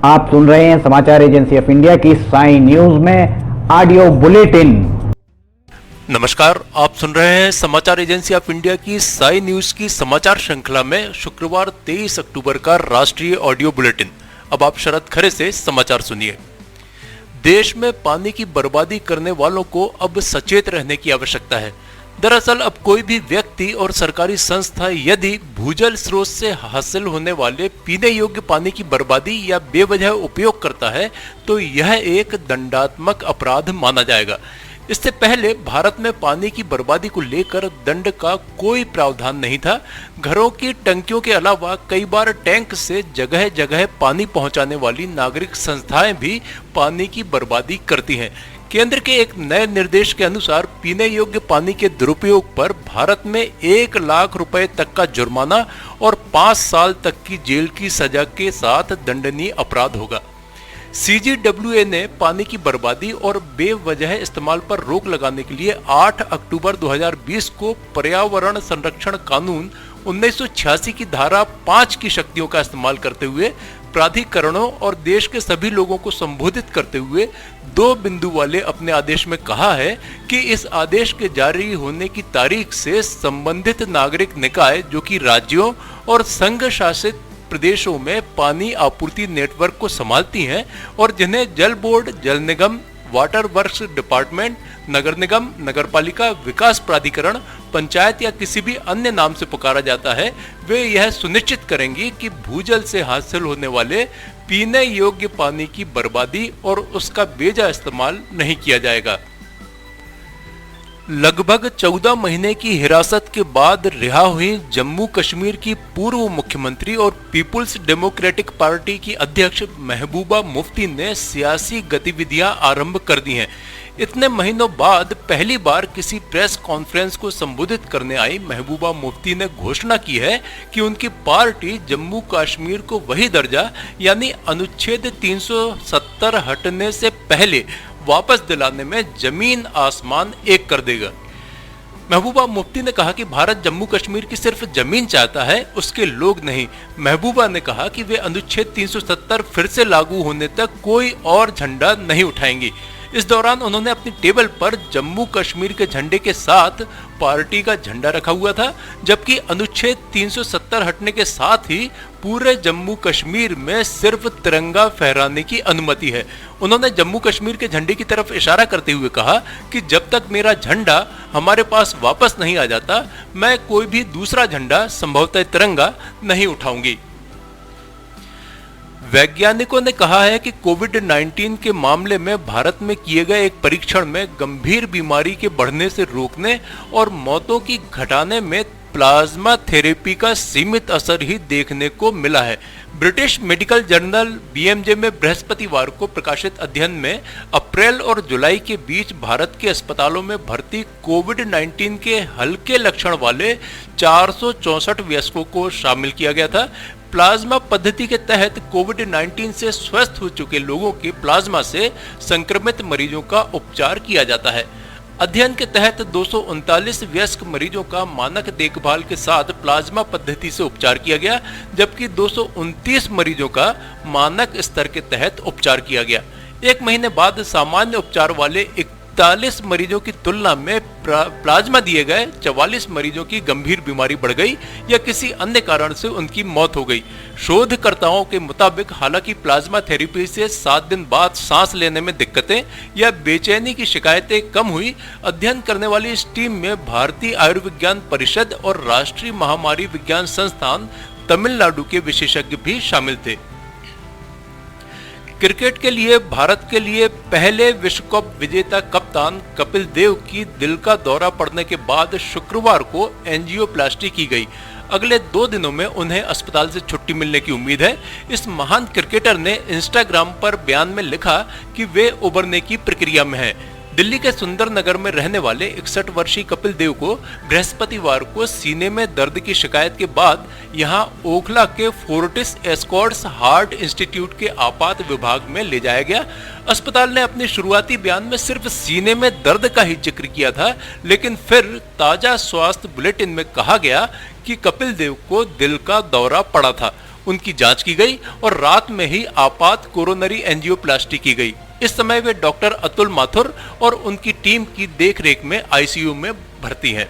आप सुन रहे हैं समाचार एजेंसी ऑफ इंडिया की साई न्यूज में ऑडियो बुलेटिन। नमस्कार, आप सुन रहे हैं समाचार एजेंसी ऑफ इंडिया की साई न्यूज की समाचार श्रृंखला में शुक्रवार 23 अक्टूबर का राष्ट्रीय ऑडियो बुलेटिन। अब आप शरद खरे से समाचार सुनिए। देश में पानी की बर्बादी करने वालों को अब सचेत रहने की आवश्यकता है। दरअसल अब कोई भी व्यक्ति और सरकारी संस्था यदि भूजल स्रोत से हासिल होने वाले पीने योग्य पानी की बर्बादी या बेवजह उपयोग करता है तो यह एक दंडात्मक अपराध माना जाएगा। इससे पहले भारत में पानी की बर्बादी को लेकर दंड का कोई प्रावधान नहीं था। घरों की टंकियों के अलावा कई बार टैंक से जगह जगह पानी पहुंचाने वाली नागरिक संस्थाएं भी पानी की बर्बादी करती हैं। केंद्र के एक नए निर्देश के अनुसार पीने योग्य पानी के दुरुपयोग पर भारत में 1 लाख रुपए तक का जुर्माना और 5 साल तक की जेल की सजा के साथ दंडनीय अपराध होगा। CGWA ने पानी की बर्बादी और बेवजह इस्तेमाल पर रोक लगाने के लिए 8 अक्टूबर 2020 को पर्यावरण संरक्षण कानून 1986 की धारा 5 की शक्तियों का इस्तेमाल करते हुए प्राधिकरणों और देश के सभी लोगों को संबोधित करते हुए 2 बिंदु वाले अपने आदेश में कहा है कि इस आदेश के जारी होने की तारीख से संबंधित नागरिक निकाय जो कि राज्यों और संघ शासित प्रदेशों में पानी आपूर्ति नेटवर्क को संभालती हैं और जिन्हें जल बोर्ड, जल निगम, वाटर वर्क्स डिपार्टमेंट, नगर निगम, नगरपालिका विकास प्राधिकरण, पंचायत या किसी भी अन्य नाम से पुकारा जाता है, वे यह सुनिश्चित करेंगी कि भूजल से हासिल होने वाले पीने योग्य पानी की बर्बादी और उसका बेजा इस्तेमाल नहीं किया जाएगा। लगभग 14 महीने की हिरासत के बाद रिहा हुई जम्मू कश्मीर की पूर्व मुख्यमंत्री और पीपुल्स डेमोक्रेटिक पार्टी की अध्यक्ष महबूबा मुफ्ती ने सियासी गतिविधियां आरंभ कर दी हैं। इतने महीनों बाद पहली बार किसी प्रेस कॉन्फ्रेंस को संबोधित करने आई महबूबा मुफ्ती ने घोषणा की है कि उनकी पार्टी जम्मू कश्मीर को वही दर्जा यानी अनुच्छेद 370 हटने से पहले वापस दिलाने में जमीन आसमान एक कर देगा। महबूबा मुफ्ती ने कहा कि भारत जम्मू कश्मीर की सिर्फ जमीन चाहता है, उसके लोग नहीं। महबूबा ने कहा कि वे अनुच्छेद 370 फिर से लागू होने तक कोई और झंडा नहीं उठाएंगी। इस दौरान उन्होंने अपनी टेबल पर जम्मू कश्मीर के झंडे के साथ पार्टी का झंडा रखा हुआ था, जबकि अनुच्छेद 370 हटने के साथ ही पूरे जम्मू कश्मीर में सिर्फ तिरंगा फहराने की अनुमति है। उन्होंने जम्मू कश्मीर के झंडे की तरफ इशारा करते हुए कहा कि जब तक मेरा झंडा हमारे पास वापस नहीं आ जाता, मैं कोई भी दूसरा झंडा, संभवतः तिरंगा, नहीं उठाऊंगी। वैज्ञानिकों ने कहा है कि कोविड-19 के मामले में भारत में किए गए एक परीक्षण में गंभीर बीमारी के बढ़ने से रोकने और मौतों की घटाने में प्लाज्मा थेरेपी का सीमित असर ही देखने को मिला है। ब्रिटिश मेडिकल जर्नल BMJ में बृहस्पतिवार को प्रकाशित अध्ययन में अप्रैल और जुलाई के बीच भारत के अस्पतालों में भर्ती कोविड-19 के हल्के लक्षण वाले 464 वयस्कों को शामिल किया गया था। प्लाज्मा पद्धति के तहत कोविड-19 से स्वस्थ हो चुके लोगों के प्लाज्मा से संक्रमित मरीजों का उपचार किया जाता है। अध्ययन के तहत 239 वयस्क मरीजों का मानक देखभाल के साथ प्लाज्मा पद्धति से उपचार किया गया, जबकि 229 मरीजों का मानक स्तर के तहत उपचार किया गया। 1 महीने बाद सामान्य उपचार वाले 41 मरीजों की तुलना में प्लाज्मा दिए गए 44 मरीजों की गंभीर बीमारी बढ़ गई या किसी अन्य कारण से उनकी मौत हो गई। शोधकर्ताओं के मुताबिक हालांकि प्लाज्मा थेरेपी से 7 दिन बाद सांस लेने में दिक्कतें या बेचैनी की शिकायतें कम हुई। अध्ययन करने वाली इस टीम में भारतीय आयुर्विज्ञान परिषद और राष्ट्रीय महामारी विज्ञान संस्थान तमिलनाडु के विशेषज्ञ भी शामिल थे। क्रिकेट के लिए भारत के लिए पहले विश्व कप विजेता कप्तान कपिल देव की दिल का दौरा पड़ने के बाद शुक्रवार को एंजियोप्लास्टी की गई। अगले 2 दिनों में उन्हें अस्पताल से छुट्टी मिलने की उम्मीद है। इस महान क्रिकेटर ने इंस्टाग्राम पर बयान में लिखा कि वे उबरने की प्रक्रिया में हैं। दिल्ली के सुंदर नगर में रहने वाले 61 वर्षीय कपिल देव को बृहस्पतिवार को सीने में दर्द की शिकायत के बाद यहां ओखला के फोर्टिस एस्कॉर्ट्स हार्ट इंस्टीट्यूट के आपात विभाग में ले जाया गया। अस्पताल ने अपने शुरुआती बयान में सिर्फ सीने में दर्द का ही जिक्र किया था, लेकिन फिर ताजा स्वास्थ्य बुलेटिन में कहा गया कि कपिल देव को दिल का दौरा पड़ा था। उनकी जांच की गई और रात में ही आपात कोरोनरी एंजियोप्लास्टी की गई। इस समय वे डॉक्टर अतुल माथुर और उनकी टीम की देखरेख में आईसीयू में भर्ती हैं।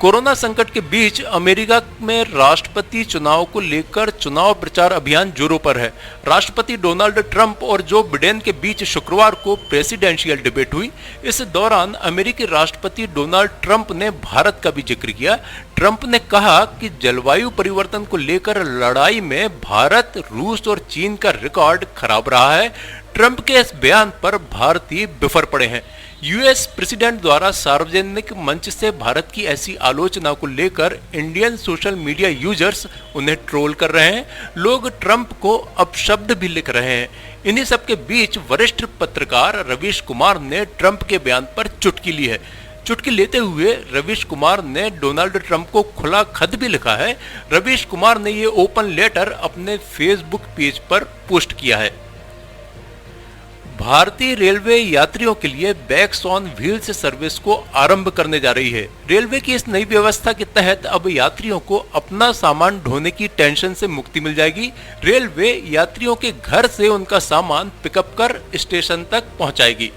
कोरोना संकट के बीच अमेरिका में राष्ट्रपति चुनाव को लेकर चुनाव प्रचार अभियान जोरों पर है। राष्ट्रपति डोनाल्ड ट्रंप और जो बिडेन के बीच शुक्रवार को प्रेसिडेंशियल डिबेट हुई। इस दौरान अमेरिकी राष्ट्रपति डोनाल्ड ट्रंप ने भारत का भी जिक्र किया। ट्रंप ने कहा कि जलवायु परिवर्तन को लेकर लड़ाई में भारत, रूस और चीन का रिकॉर्ड खराब रहा है। ट्रंप के इस बयान पर भारतीय बिफर पड़े हैं। यूएस प्रेसिडेंट द्वारा सार्वजनिक मंच से भारत की ऐसी आलोचना को लेकर इंडियन सोशल मीडिया यूजर्स उन्हें ट्रोल कर रहे हैं। लोग ट्रंप को अपशब्द भी लिख रहे हैं। इन्हीं सब के बीच वरिष्ठ पत्रकार रवीश कुमार ने ट्रंप के बयान पर चुटकी ली है। चुटकी लेते हुए रवीश कुमार ने डोनाल्ड ट्रंप को खुला खत भी लिखा है। रवीश कुमार ने ये ओपन लेटर अपने फेसबुक पेज पर पोस्ट किया है। भारतीय रेलवे यात्रियों के लिए बैग्स ऑन व्हील्स सर्विस को आरंभ करने जा रही है। रेलवे की इस नई व्यवस्था के तहत अब यात्रियों को अपना सामान ढोने की टेंशन से मुक्ति मिल जाएगी। रेलवे यात्रियों के घर से उनका सामान पिकअप कर स्टेशन तक पहुंचाएगी।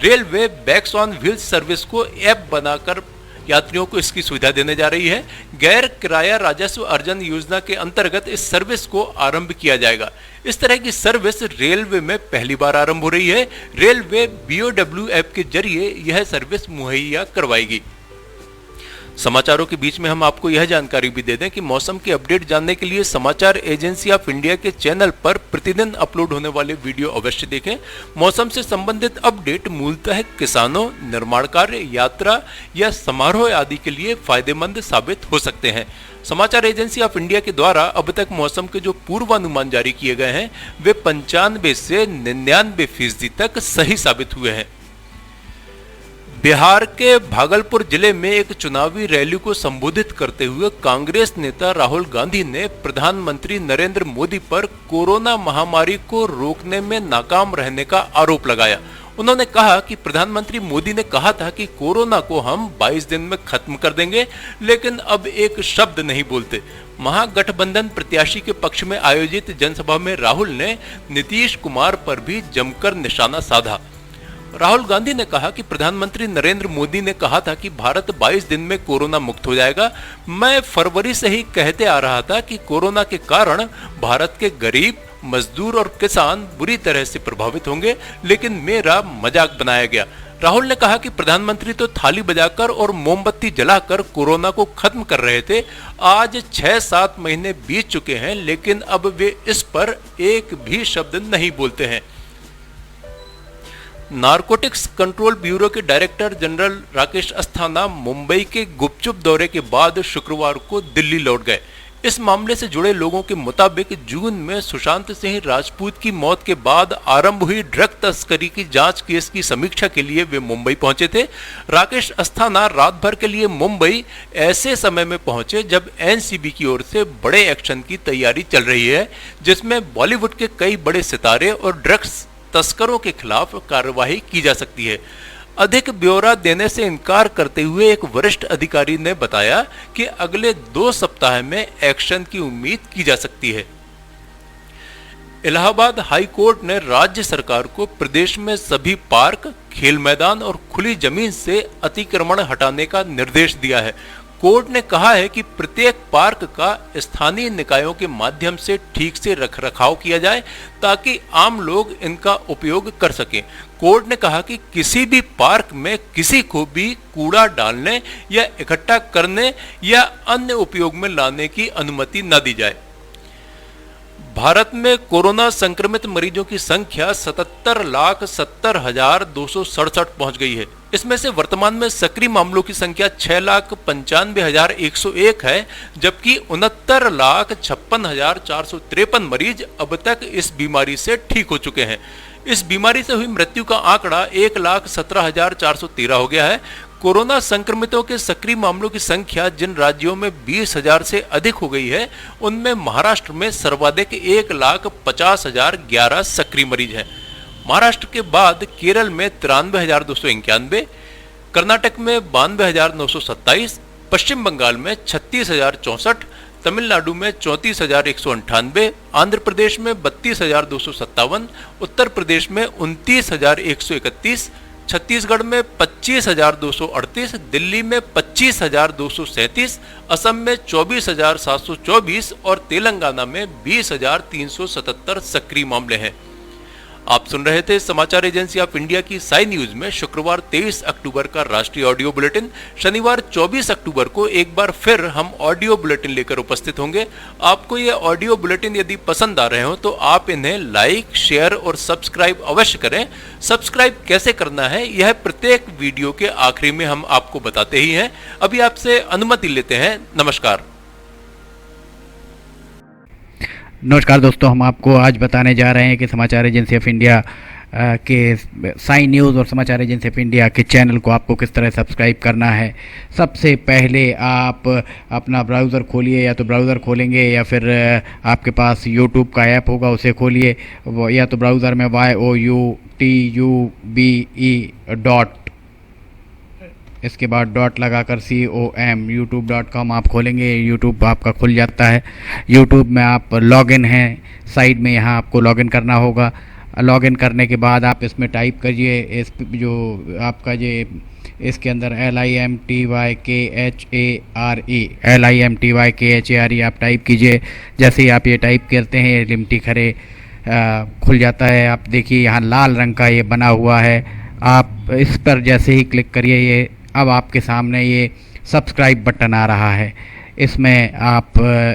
Railway bags on wheels service को ऐप बनाकर यात्रियों को इसकी सुविधा देने जा रही है। गैर किराया राजस्व अर्जन योजना के अंतर्गत इस सर्विस को आरंभ किया जाएगा। इस तरह की सर्विस रेलवे में पहली बार आरंभ हो रही है। रेलवे BOW ऐप के जरिए यह सर्विस मुहैया करवाएगी। समाचारों के बीच में हम आपको यह जानकारी भी दे दें कि मौसम की अपडेट जानने के लिए समाचार एजेंसी ऑफ इंडिया के चैनल पर प्रतिदिन अपलोड होने वाले वीडियो अवश्य देखें। मौसम से संबंधित अपडेट मूलतः किसानों, निर्माण कार्य, यात्रा या समारोह आदि के लिए फायदेमंद साबित हो सकते हैं। समाचार एजेंसी ऑफ इंडिया के द्वारा अब तक मौसम के जो पूर्वानुमान जारी किए गए हैं वे 95 से 99% तक सही साबित हुए हैं। बिहार के भागलपुर जिले में एक चुनावी रैली को संबोधित करते हुए कांग्रेस नेता राहुल गांधी ने प्रधानमंत्री नरेंद्र मोदी पर कोरोना महामारी को रोकने में नाकाम रहने का आरोप लगाया। उन्होंने कहा कि प्रधानमंत्री मोदी ने कहा था कि कोरोना को हम 22 दिन में खत्म कर देंगे, लेकिन अब एक शब्द नहीं बोलते। महागठबंधन प्रत्याशी के पक्ष में आयोजित जनसभा में राहुल ने नीतीश कुमार पर भी जमकर निशाना साधा। राहुल गांधी ने कहा कि प्रधानमंत्री नरेंद्र मोदी ने कहा था कि भारत 22 दिन में कोरोना मुक्त हो जाएगा। मैं फरवरी से ही कहते आ रहा था कि कोरोना के कारण भारत के गरीब, मजदूर और किसान बुरी तरह से प्रभावित होंगे, लेकिन मेरा मजाक बनाया गया। राहुल ने कहा कि प्रधानमंत्री तो थाली बजाकर और मोमबत्ती जलाकर कोरोना को खत्म कर रहे थे। आज 6-7 महीने बीत चुके हैं, लेकिन अब वे इस पर एक भी शब्द नहीं बोलते हैं। नारकोटिक्स कंट्रोल ब्यूरो के डायरेक्टर जनरल राकेश अस्थाना मुंबई के गुपचुप दौरे के बाद शुक्रवार को दिल्ली लौट गए। इस मामले से जुड़े लोगों के मुताबिक जून में सुशांत सिंह राजपूत की मौत के बाद आरंभ हुई ड्रग तस्करी की जांच केस की समीक्षा के लिए वे मुंबई पहुंचे थे। राकेश अस्थाना रात भर के लिए मुंबई ऐसे समय में पहुंचे जब एनसीबी की ओर से बड़े एक्शन की तैयारी चल रही है, जिसमें बॉलीवुड के कई बड़े सितारे और ड्रग्स तस्करों के खिलाफ कार्रवाई की जा सकती है। अधिक ब्यौरा देने से इनकार करते हुए एक वरिष्ठ अधिकारी ने बताया कि अगले 2 सप्ताह में एक्शन की उम्मीद की जा सकती है। इलाहाबाद हाई कोर्ट ने राज्य सरकार को प्रदेश में सभी पार्क, खेल मैदान और खुली जमीन से अतिक्रमण हटाने का निर्देश दिया है। कोर्ट ने कहा है कि प्रत्येक पार्क का स्थानीय निकायों के माध्यम से ठीक से रखरखाव किया जाए ताकि आम लोग इनका उपयोग कर सकें। कोर्ट ने कहा कि किसी भी पार्क में किसी को भी कूड़ा डालने या इकट्ठा करने या अन्य उपयोग में लाने की अनुमति न दी जाए। भारत में कोरोना संक्रमित मरीजों की संख्या 77,70,267 पहुंच गई है। इसमें से वर्तमान में सक्रिय मामलों की संख्या 6,95,101 है, जबकि 69,56,453 मरीज अब तक इस बीमारी से ठीक हो चुके हैं। इस बीमारी से हुई मृत्यु का आंकड़ा 1,17,413 हो गया है। कोरोना संक्रमितों के सक्रिय मामलों की संख्या जिन राज्यों में 20,000 से अधिक हो गई है, उनमें महाराष्ट्र में सर्वाधिक 1,50,011 सक्रिय मरीज हैं। महाराष्ट्र के बाद केरल में 93,291, कर्नाटक में 92,927, पश्चिम बंगाल में 36,064, तमिलनाडु में 34,198, आंध्र प्रदेश में 32,257, उत्तर प्रदेश में 29,131, छत्तीसगढ़ में 25,238, दिल्ली में 25,237, असम में 24,724 और तेलंगाना में 20,377 सक्रिय मामले हैं। आप सुन रहे थे समाचार एजेंसी ऑफ इंडिया की साई न्यूज में शुक्रवार 23 अक्टूबर का राष्ट्रीय ऑडियो बुलेटिन। शनिवार 24 अक्टूबर को एक बार फिर हम ऑडियो बुलेटिन लेकर उपस्थित होंगे। आपको ये ऑडियो बुलेटिन यदि पसंद आ रहे हो तो आप इन्हें लाइक, शेयर और सब्सक्राइब अवश्य करें। सब्सक्राइब कैसे करना है यह प्रत्येक वीडियो के आखिरी में हम आपको बताते ही हैं। अभी आपसे अनुमति लेते हैं। नमस्कार। नमस्कार दोस्तों, हम आपको आज बताने जा रहे हैं कि समाचार एजेंसी ऑफ इंडिया के साई न्यूज़ और समाचार एजेंसी ऑफ इंडिया के चैनल को आपको किस तरह सब्सक्राइब करना है। सबसे पहले आप अपना ब्राउज़र खोलिए, या तो ब्राउज़र खोलेंगे या फिर आपके पास यूट्यूब का ऐप होगा उसे खोलिए, या तो ब्राउज़र में youtube इसके बाद डॉट लगाकर com youtube.com आप खोलेंगे। यूट्यूब आपका खुल जाता है। यूट्यूब में आप लॉगिन हैं, साइड में यहाँ आपको लॉगिन करना होगा। लॉगिन करने के बाद आप इसमें टाइप करिए, इस जो आपका ये इसके अंदर LIMTYKHARE आप टाइप कीजिए। जैसे ही आप ये टाइप करते हैं लिमटी खरे खुल जाता है। आप देखिए यहाँ लाल रंग का ये बना हुआ है, आप इस पर जैसे ही क्लिक करिए ये अब आपके सामने ये सब्सक्राइब बटन आ रहा है। इसमें आप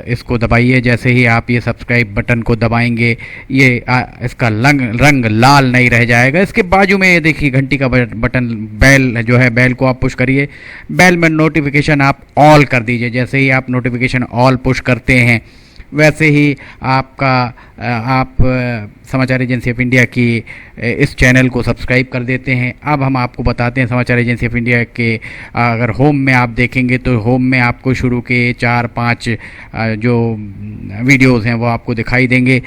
इसको दबाइए। जैसे ही आप ये सब्सक्राइब बटन को दबाएंगे ये इसका रंग लाल नहीं रह जाएगा। इसके बाजू में ये देखिए घंटी का बटन, बेल जो है, बेल को आप पुश करिए। बेल में नोटिफिकेशन आप ऑल कर दीजिए। जैसे ही आप नोटिफिकेशन ऑल पुश करते हैं वैसे ही आप समाचार एजेंसी ऑफ इंडिया की इस चैनल को सब्सक्राइब कर देते हैं। अब हम आपको बताते हैं समाचार एजेंसी ऑफ इंडिया के अगर होम में आप देखेंगे तो होम में आपको शुरू के 4-5 जो वीडियोस हैं वो आपको दिखाई देंगे।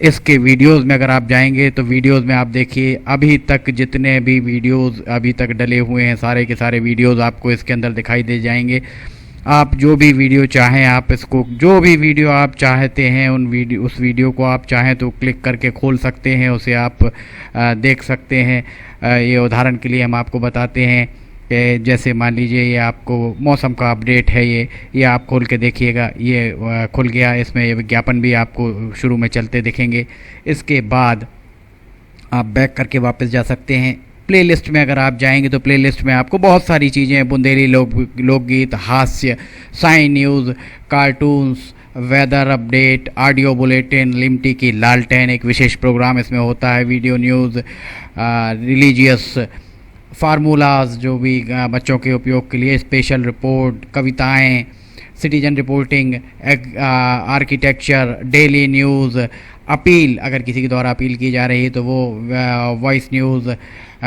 इसके वीडियोस में अगर आप जाएंगे तो वीडियोस में आप देखिए अभी तक जितने भी वीडियोस अभी तक डले हुए हैं सारे के सारे वीडियोस आपको इसके अंदर दिखाई दे जाएंगे। आप जो भी वीडियो चाहें, आप इसको जो भी वीडियो आप चाहते हैं उस वीडियो को आप चाहें तो क्लिक करके खोल सकते हैं, उसे आप देख सकते हैं। ये उदाहरण के लिए हम आपको बताते हैं कि जैसे मान लीजिए ये आपको मौसम का अपडेट है, ये आप खोल के देखिएगा, ये खुल गया। इसमें ये विज्ञापन भी आपको शुरू में चलते दिखेंगे। इसके बाद आप बैक करके वापस जा सकते हैं। प्लेलिस्ट में अगर आप जाएंगे तो प्लेलिस्ट में आपको बहुत सारी चीज़ें, बुंदेली लोकगीत, हास्य, साई news, cartoons, weather update, audio bulletin, Limti की लालटेन एक विशेष प्रोग्राम इसमें होता है, वीडियो न्यूज़, रिलीजियस फार्मूलाज जो भी बच्चों के उपयोग के लिए, स्पेशल रिपोर्ट, कविताएं, citizen reporting, architecture, daily news, appeal अगर किसी के द्वारा अपील की जा रही है तो वो वॉइस न्यूज़,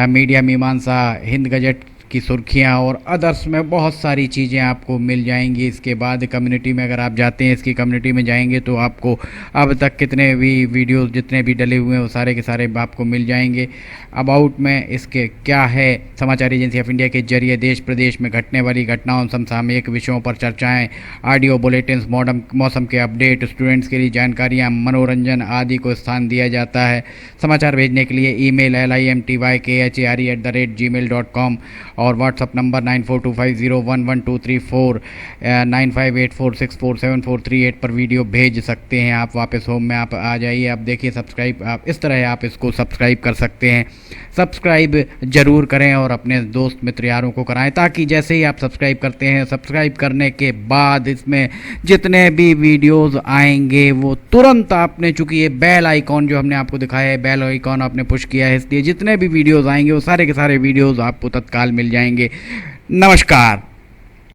मीडिया मीमांसा, हिंद गजट की सुर्खियाँ और अदर्स में बहुत सारी चीज़ें आपको मिल जाएंगी। इसके बाद कम्युनिटी में अगर आप जाते हैं, इसकी कम्युनिटी में जाएंगे तो आपको अब तक कितने भी वीडियोस जितने भी डले हुए हैं वो सारे के सारे आपको मिल जाएंगे। अबाउट में इसके क्या है, समाचार एजेंसी ऑफ इंडिया के जरिए देश प्रदेश में घटने वाली घटनाओं, समसामयिक विषयों पर चर्चाएँ, ऑडियो बुलेटिन्स, मौसम के अपडेट, स्टूडेंट्स के लिए जानकारियाँ, मनोरंजन आदि को स्थान दिया जाता है। समाचार भेजने के लिए ईमेल LIMTYKHARE@gmail.com और व्हाट्सअप नंबर 9425011234 9584647438 पर वीडियो भेज सकते हैं। आप वापस होम में आप आ जाइए, आप देखिए सब्सक्राइब, आप इस तरह आप इसको सब्सक्राइब कर सकते हैं। सब्सक्राइब ज़रूर करें और अपने दोस्त मित्र यारों को कराएं, ताकि जैसे ही आप सब्सक्राइब करते हैं, सब्सक्राइब करने के बाद इसमें जितने भी वीडियोज़ आएंगे वो तुरंत आपने, चूँकि ये बेल आइकॉन जो हमने आपको दिखाया है, बेल आइकॉन आपने पुश किया है, इसलिए जितने भी वीडियोज़ आएंगे वो सारे के सारे वीडियोज़ आपको तत्काल मिल जाएंगे। नमस्कार।